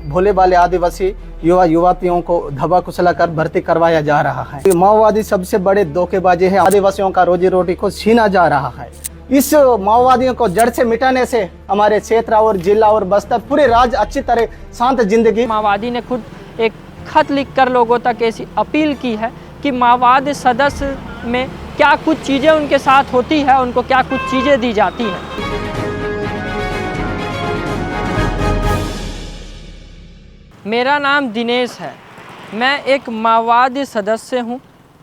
भोले भाले आदिवासी युवा युवतियों को धबा कुचला कर भर्ती करवाया जा रहा है। माओवादी सबसे बड़े धोखेबाजी है, आदिवासियों का रोजी रोटी को छीना जा रहा है। इस माओवादियों को जड़ से मिटाने से हमारे क्षेत्र और जिला और बस्तर पूरे राज्य अच्छी तरह शांत जिंदगी। माओवादी ने खुद एक खत लिखकर लोगों तक ऐसी अपील की है कि माओवादी सदस्य में क्या कुछ चीज़ें उनके साथ होती है, उनको क्या कुछ चीज़ें दी जाती हैं। मेरा नाम दिनेश है, मैं एक माओवादी सदस्य हूँ,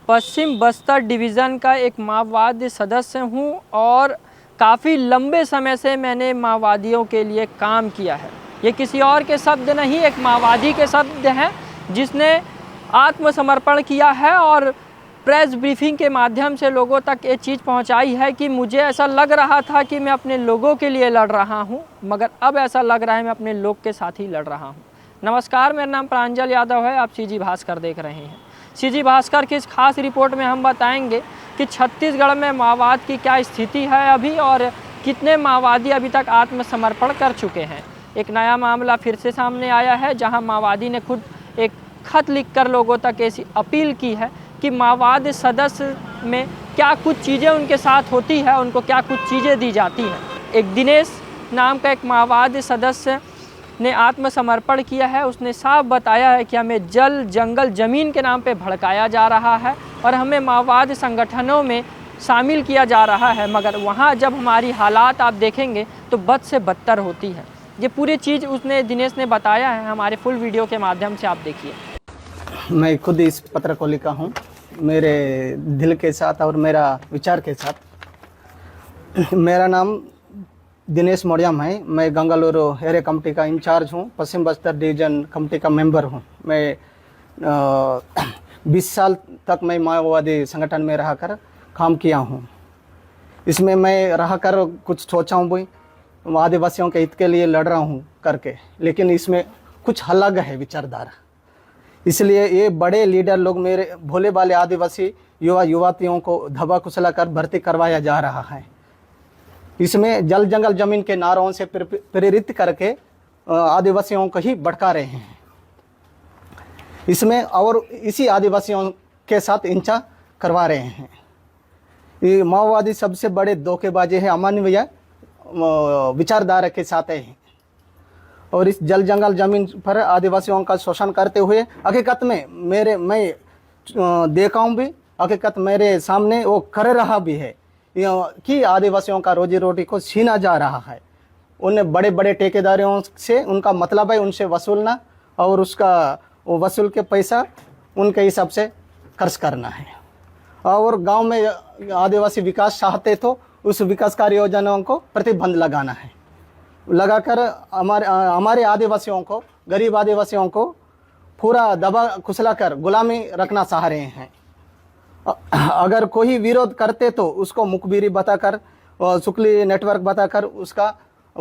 पश्चिम बस्तर डिवीज़न का एक माओवादी सदस्य हूँ और काफ़ी लंबे समय से मैंने माओवादियों के लिए काम किया है। ये किसी और के शब्द नहीं, एक माओवादी के शब्द हैं जिसने आत्मसमर्पण किया है और प्रेस ब्रीफिंग के माध्यम से लोगों तक ये चीज़ पहुंचाई है कि मुझे ऐसा लग रहा था कि मैं अपने लोगों के लिए लड़ रहा हूं, मगर अब ऐसा लग रहा है मैं अपने लोग के साथ ही लड़ रहा हूं। नमस्कार, मेरा नाम प्रांजल यादव है, आप सीजी भास्कर देख रहे हैं। सीजी भास्कर की इस खास रिपोर्ट में हम बताएंगे कि छत्तीसगढ़ में माओवाद की क्या स्थिति है अभी और कितने माओवादी अभी तक आत्मसमर्पण कर चुके हैं। एक नया मामला फिर से सामने आया है जहाँ माओवादी ने खुद एक खत लिखकर लोगों तक ऐसी अपील की है कि माओवादी सदस्य में क्या कुछ चीज़ें उनके साथ होती है, उनको क्या कुछ चीज़ें दी जाती हैं। एक दिनेश नाम का एक माओवादी सदस्य ने आत्मसमर्पण किया है। उसने साफ बताया है कि हमें जल जंगल ज़मीन के नाम पे भड़काया जा रहा है और हमें माओवादी संगठनों में शामिल किया जा रहा है, मगर वहाँ जब हमारी हालात आप देखेंगे तो बद से बदतर होती है। ये पूरी चीज़ दिनेश ने बताया है, हमारे फुल वीडियो के माध्यम से आप देखिए। मैं खुद इस पत्र को लिखा हूँ मेरे दिल के साथ और मेरा विचार के साथ। मेरा नाम दिनेश मोड़ियाम है, मैं गंगालुरु एरिया कमेटी का इंचार्ज हूँ, पश्चिम बस्तर डिवीजन कमेटी का मेंबर हूँ। मैं 20 साल तक मैं माओवादी संगठन में रहकर काम किया हूँ। इसमें मैं रहकर कुछ सोचा हूँ भी, आदिवासियों के हित के लिए लड़ रहा हूँ करके, लेकिन इसमें कुछ अलग है विचारधारा। इसलिए ये बड़े लीडर लोग मेरे भोले भाले आदिवासी युवा युवतियों को धबा कुचला कर भर्ती करवाया जा रहा है। इसमें जल जंगल जमीन के नारों से प्रेरित करके आदिवासियों को ही भड़का रहे हैं। इसमें और इसी आदिवासियों के साथ इंचा करवा रहे हैं। ये माओवादी सबसे बड़े धोखेबाजी है, अमानवीय विचारधारा के साथ है और इस जल जंगल जमीन पर आदिवासियों का शोषण करते हुए हकीकत में मैं देखा हूँ भी, हकीकत मेरे सामने वो कर रहा भी है कि आदिवासियों का रोजी रोटी को छीना जा रहा है। उन्हें बड़े बड़े ठेकेदारों से उनका मतलब है उनसे वसूलना और उसका वो वसूल के पैसा उनके हिसाब से खर्च करना है। और गांव में आदिवासी विकास चाहते तो उस विकास कार्य योजनाओं को प्रतिबंध लगाना है, लगाकर हमारे आदिवासियों को, गरीब आदिवासियों को पूरा दबा कुचला कर गुलामी रखना चाह रहे हैं। अगर कोई विरोध करते तो उसको मुखबिरी बताकर, शुक्ली नेटवर्क बताकर उसका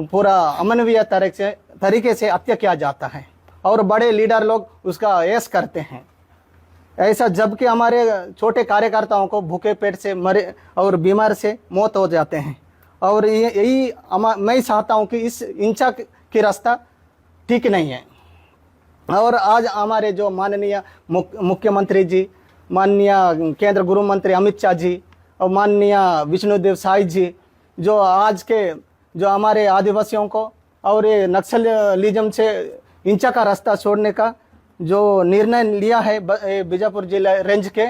पूरा अमानवीय तरीके से हत्या किया जाता है और बड़े लीडर लोग उसका ऐश करते हैं। ऐसा जबकि हमारे छोटे कार्यकर्ताओं को भूखे पेट से मरे और बीमार से मौत हो जाते हैं। और यही मैं चाहता हूं कि इस इंचा की रास्ता ठीक नहीं है। और आज हमारे जो माननीय मुख्यमंत्री जी, माननीय केंद्र गृह मंत्री अमित शाह जी और माननीय विष्णुदेव साई जी जो आज के जो हमारे आदिवासियों को और ये नक्सलिज्म से इंचा का रास्ता छोड़ने का जो निर्णय लिया है, बीजापुर जिला रेंज के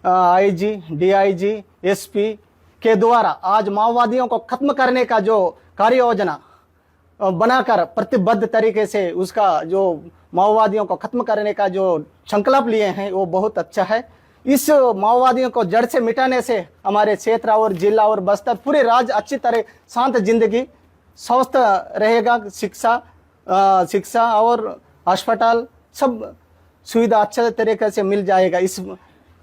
आईजी, डीआईजी, एसपी के द्वारा आज माओवादियों को खत्म करने का जो कार्य योजना बनाकर प्रतिबद्ध तरीके से उसका जो माओवादियों को खत्म करने का जो संकल्प लिए हैं वो बहुत अच्छा है। इस माओवादियों को जड़ से मिटाने से हमारे क्षेत्र और जिला और बस्तर पूरे राज्य अच्छी तरह शांत जिंदगी स्वस्थ रहेगा। शिक्षा और अस्पताल सब सुविधा अच्छे तरीके से मिल जाएगा।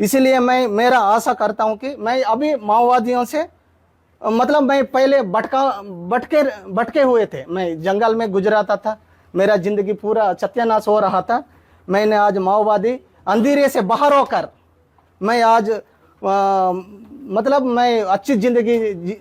इसीलिए मैं मेरा आशा करता हूं कि मैं अभी माओवादियों से मतलब मैं पहले भटके हुए थे, मैं जंगल में गुजराता था, मेरा जिंदगी पूरा सत्यानाश हो रहा था। मैंने आज माओवादी अंधेरे से बाहर होकर मैं आज मतलब मैं अच्छी जिंदगी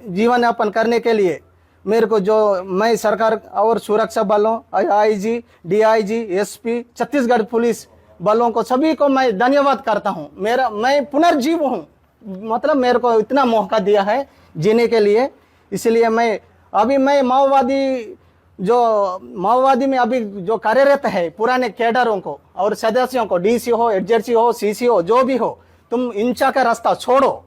जीवन यापन करने के लिए मेरे को जो मैं सरकार और सुरक्षा बलों IG, DIG, SP, Chhattisgarh police बलों को सभी को मैं धन्यवाद करता हूँ। मैं पुनर्जीव हूँ, मतलब मेरे को इतना मौका दिया है जीने के लिए। इसलिए मैं माओवादी में अभी जो कार्यरत है पुराने कैडरों को और सदस्यों को, डीसी हो, एडजर्सी हो, सीसी हो, जो भी हो, तुम हिंसा का रास्ता छोड़ो,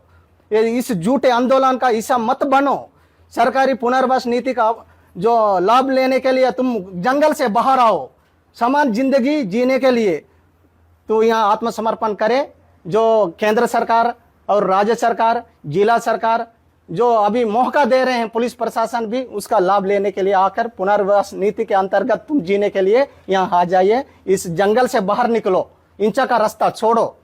इस झूठे आंदोलन का हिस्सा मत बनो। सरकारी पुनर्वास नीति का जो लाभ लेने के लिए तुम जंगल से बाहर आओ, समान जिंदगी जीने के लिए तो यहाँ आत्मसमर्पण करे। जो केंद्र सरकार और राज्य सरकार, जिला सरकार जो अभी मौका दे रहे हैं, पुलिस प्रशासन भी उसका लाभ लेने के लिए आकर पुनर्वास नीति के अंतर्गत तुम जीने के लिए यहाँ आ जाइए। इस जंगल से बाहर निकलो, हिंसा का रास्ता छोड़ो।